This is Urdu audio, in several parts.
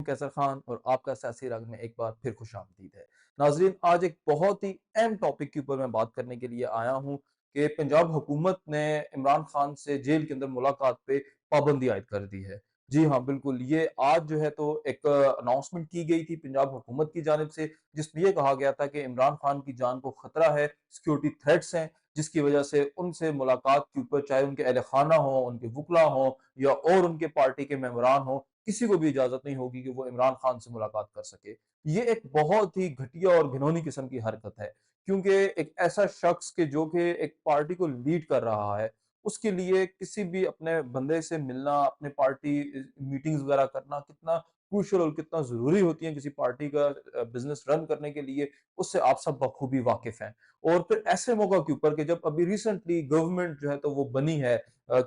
قیصر خان اور آپ کا سیاسی رنگ میں ایک بار پھر خوش آمدید ہے۔ ناظرین، آج ایک بہت ہی اہم ٹاپک کے اوپر میں بات کرنے کے لیے آیا ہوں کہ پنجاب حکومت نے عمران خان سے جیل کے اندر ملاقات پہ پابندی عائد کر دی ہے۔ جی ہاں بالکل، یہ آج جو ہے تو ایک اناؤنسمنٹ کی گئی تھی پنجاب حکومت کی جانب سے، جس میں یہ کہا گیا تھا کہ عمران خان کی جان کو خطرہ ہے، سیکیورٹی تھریٹس ہیں، جس کی وجہ سے ان سے ملاقات کے اوپر چاہے ان کے اہل خانہ ہوں، ان کے وکلا ہوں یا اور ان کے پارٹی کے ممبران ہوں، کسی کو بھی اجازت نہیں ہوگی کہ وہ عمران خان سے ملاقات کر سکے۔ یہ ایک بہت ہی گھٹیا اور گھنونی قسم کی حرکت ہے، کیونکہ ایک ایسا شخص کہ جو کہ ایک پارٹی کو لیڈ کر رہا ہے، اس کے لیے کسی بھی اپنے بندے سے ملنا، اپنے پارٹی میٹنگز وغیرہ کرنا کتنا کروشل اور کتنا ضروری ہوتی ہیں کسی پارٹی کا بزنس رن کرنے کے لیے، اس سے آپ سب بخوبی واقف ہیں۔ اور پھر ایسے موقع کے اوپر کہ جب ابھی ریسنٹلی گورنمنٹ جو ہے تو وہ بنی ہے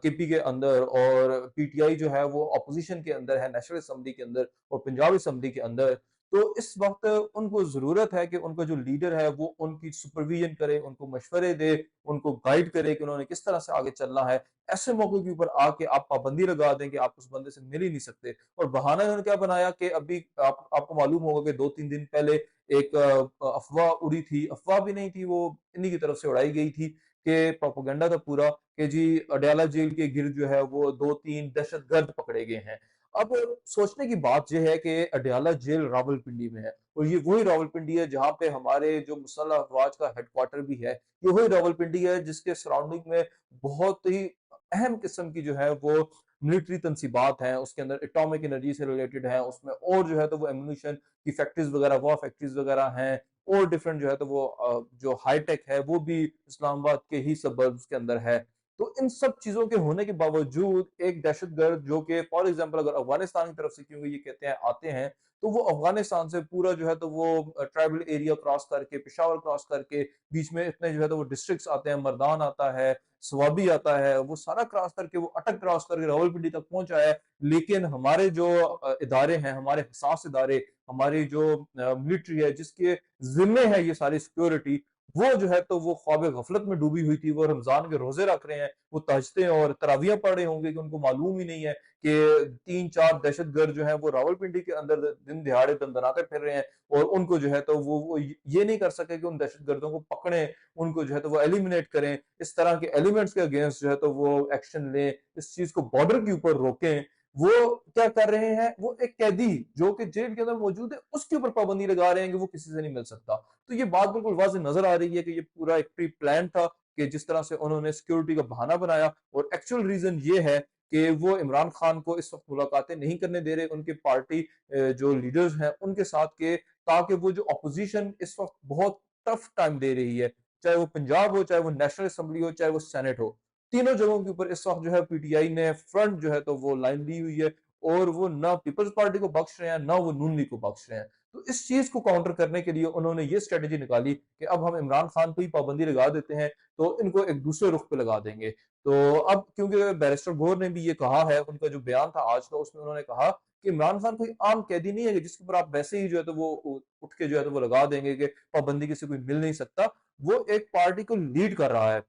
کے پی کے اندر، اور پی ٹی آئی جو ہے وہ اپوزیشن کے اندر ہے، نیشنل اسمبلی کے اندر اور پنجاب اسمبلی کے اندر، تو اس وقت ان کو ضرورت ہے کہ ان کا جو لیڈر ہے وہ ان کی سپرویژن کرے، ان کو مشورے دے، ان کو گائیڈ کرے کہ انہوں نے کس طرح سے آگے چلنا ہے۔ ایسے موقع کے اوپر آ کے آپ پابندی لگا دیں کہ آپ اس بندے سے مل ہی نہیں سکتے، اور بہانہ انہوں نے کیا بنایا کہ ابھی آپ کو معلوم ہوگا کہ 2-3 دن پہلے ایک افواہ اڑی تھی، افواہ بھی نہیں تھی، وہ انہی کی طرف سے اڑائی گئی تھی کہ پروپیگنڈا تھا پورا، کہ جی اڈیالہ جیل کے گرد جو ہے وہ 2-3 دہشت گرد پکڑے گئے ہیں۔ اب سوچنے کی بات یہ ہے کہ اڈیالہ جیل راولپنڈی میں ہے، اور یہ وہی راولپنڈی ہے جہاں پہ ہمارے جو مسلح افواج کا ہیڈ کوارٹر بھی ہے، یہ وہی راولپنڈی ہے جس کے سراؤنڈنگ میں بہت ہی اہم قسم کی جو ہے وہ ملٹری تنصیبات ہیں، اس کے اندر اٹامک انرجی سے ریلیٹڈ ہیں، اس میں اور جو ہے تو وہ ایمونیشن کی فیکٹریز وغیرہ، وہ فیکٹریز وغیرہ ہیں، اور ڈفرنٹ جو ہے تو وہ جو ہائی ٹیک ہے وہ بھی اسلام آباد کے ہی سبربز کے اندر ہے۔ تو ان سب چیزوں کے ہونے کے باوجود ایک دہشت گرد جو کہ فار ایگزامپل اگر افغانستان کی طرف سے، کیونکہ یہ کہتے ہیں آتے ہیں، تو وہ افغانستان سے پورا جو ہے تو وہ ٹرائبل ایریا کراس کر کے، پشاور کراس کر کے، بیچ میں اتنے جو ہے تو وہ ڈسٹرکٹس آتے ہیں، مردان آتا ہے، سوابی آتا ہے، وہ سارا کراس کر کے، وہ اٹک کراس کر کے راولپنڈی تک پہنچا ہے۔ لیکن ہمارے جو ادارے ہیں، ہمارے حساس ادارے، ہماری جو ملٹری ہے جس کے ذمے ہے یہ ساری سیکیورٹی، وہ جو ہے تو وہ خواب غفلت میں ڈوبی ہوئی تھی۔ وہ رمضان کے روزے رکھ رہے ہیں، وہ تہجدیں اور تراویحیں پڑھ رہے ہوں گے کہ ان کو معلوم ہی نہیں ہے کہ 3-4 دہشت گرد جو ہیں وہ راولپنڈی کے اندر دن دہاڑے دندناتے پھر رہے ہیں، اور ان کو جو ہے تو وہ یہ نہیں کر سکے کہ ان دہشت گردوں کو پکڑیں، ان کو جو ہے تو وہ ایلیمنیٹ کریں، اس طرح کے ایلیمنٹس کے اگینسٹ جو ہے تو وہ ایکشن لیں، اس چیز کو بارڈر کے اوپر روکیں۔ وہ کیا کر رہے ہیں، وہ ایک قیدی جو کہ جیل کے اندر موجود ہے اس کے اوپر پابندی لگا رہے ہیں کہ وہ کسی سے نہیں مل سکتا۔ تو یہ بات بالکل واضح نظر آ رہی ہے کہ یہ پورا ایک پری پلان تھا، کہ جس طرح سے انہوں نے سیکیورٹی کا بہانہ بنایا، اور ایکچوئل ریزن یہ ہے کہ وہ عمران خان کو اس وقت ملاقاتیں نہیں کرنے دے رہے ان کے پارٹی جو لیڈرز ہیں ان کے ساتھ، کے تاکہ وہ جو اپوزیشن اس وقت بہت ٹف ٹائم دے رہی ہے، چاہے وہ پنجاب ہو، چاہے وہ نیشنل اسمبلی ہو، چاہے وہ سینٹ ہو، تینوں جگہوں کے اوپر اس وقت جو ہے پی ٹی آئی نے فرنٹ جو ہے تو وہ لائن لی ہوئی ہے، اور وہ نہ پیپلز پارٹی کو بخش رہے ہیں، نہ وہ نون لیگ کو بخش رہے ہیں۔ تو اس چیز کو کاؤنٹر کرنے کے لیے انہوں نے یہ اسٹریٹجی نکالی کہ اب ہم عمران خان کو ہی پابندی لگا دیتے ہیں تو ان کو ایک دوسرے رخ پہ لگا دیں گے۔ تو اب کیونکہ بیرسٹر گور نے بھی یہ کہا ہے، ان کا جو بیان تھا آج کا، اس میں انہوں نے کہا کہ عمران خان کوئی عام قیدی نہیں ہے کہ جس کے اوپر آپ ویسے ہی جو ہے تو وہ اٹھ کے جو ہے تو وہ لگا دیں گے کہ پابندی کسی کوئی مل نہیں سکتا۔ وہ ایک پارٹی کو لیڈ کر رہا ہے،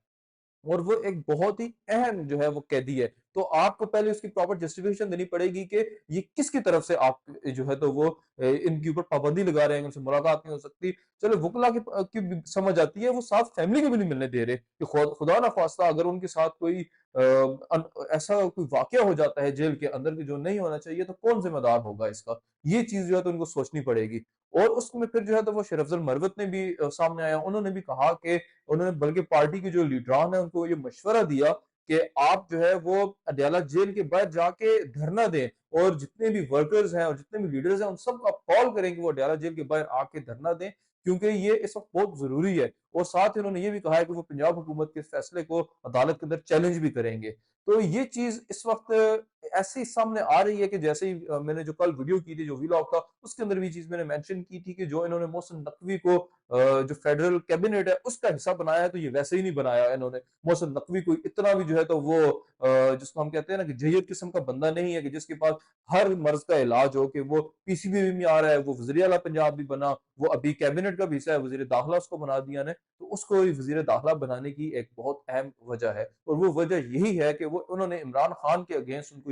اور وہ ایک بہت ہی اہم جو ہے وہ قیدی ہے، تو آپ کو پہلے اس کی پراپر جسٹیفیکیشن دینی پڑے گی کہ یہ کس کی طرف سے آپ جو ہے تو وہ ان کے اوپر پابندی لگا رہے ہیں، ان سے ملاقات نہیں ہو سکتی۔ چلو وکلا کی بھی سمجھ آتی ہے، وہ ساتھ فیملی کو بھی نہیں ملنے دے رہے کہ خدا نہ خواستہ اگر ان کے ساتھ کوئی ایسا کوئی واقعہ ہو جاتا ہے جیل کے اندر کہ جو نہیں ہونا چاہیے، تو کون ذمہ دار ہوگا اس کا؟ یہ چیز جو ہے تو ان کو سوچنی پڑے گی۔ اور اس میں پھر جو ہے تو وہ شیخ افضل مروت نے بھی سامنے آیا، انہوں نے بھی کہا کہ انہوں نے بلکہ پارٹی کے جو لیڈران ہیں ان کو یہ مشورہ دیا کہ آپ جو ہے وہ اڈیالہ جیل کے باہر جا کے دھرنا دیں، اور جتنے بھی ورکرز ہیں اور جتنے بھی لیڈرز ہیں ان سب کو آپ کال کریں کہ وہ اڈیالہ جیل کے باہر آ کے دھرنا دیں، کیونکہ یہ اس وقت بہت ضروری ہے۔ اور ساتھ ہی انہوں نے یہ بھی کہا ہے کہ وہ پنجاب حکومت کے فیصلے کو عدالت کے اندر چیلنج بھی کریں گے۔ تو یہ چیز اس وقت ایسی سامنے آ رہی ہے کہ جیسے ہی میں نے جو کل ویڈیو کی تھی، جو ویلاگ تھا، اس کے اندر بھی چیز میں نے مینشن کی تھی کہ جو انہوں نے محسن نقوی کو جو فیڈرل کیبنٹ ہے اس کا حصہ بنایا ہے، تو یہ ویسے ہی نہیں بنایا انہوں نے۔ محسن نقوی کو اتنا بھی جو ہے تو وہ جس کو ہم کہتے ہیں نا کہ جہید قسم کا بندہ نہیں ہے کہ جس کے پاس ہر مرض کا علاج ہو، کہ وہ پی سی بی میں آ رہا ہے، وہ وزیر اعلیٰ پنجاب بھی بنا، وہ ابھی کیبنٹ کا بھی حصہ ہے، وزیر داخلہ اس کو بنا دیا نے۔ تو اس کو وزیر داخلہ بنانے کی ایک بہت اہم وجہ ہے، اور وہ وجہ یہی ہے کہ وہ انہوں نے عمران خان کے اگینسٹ ان کو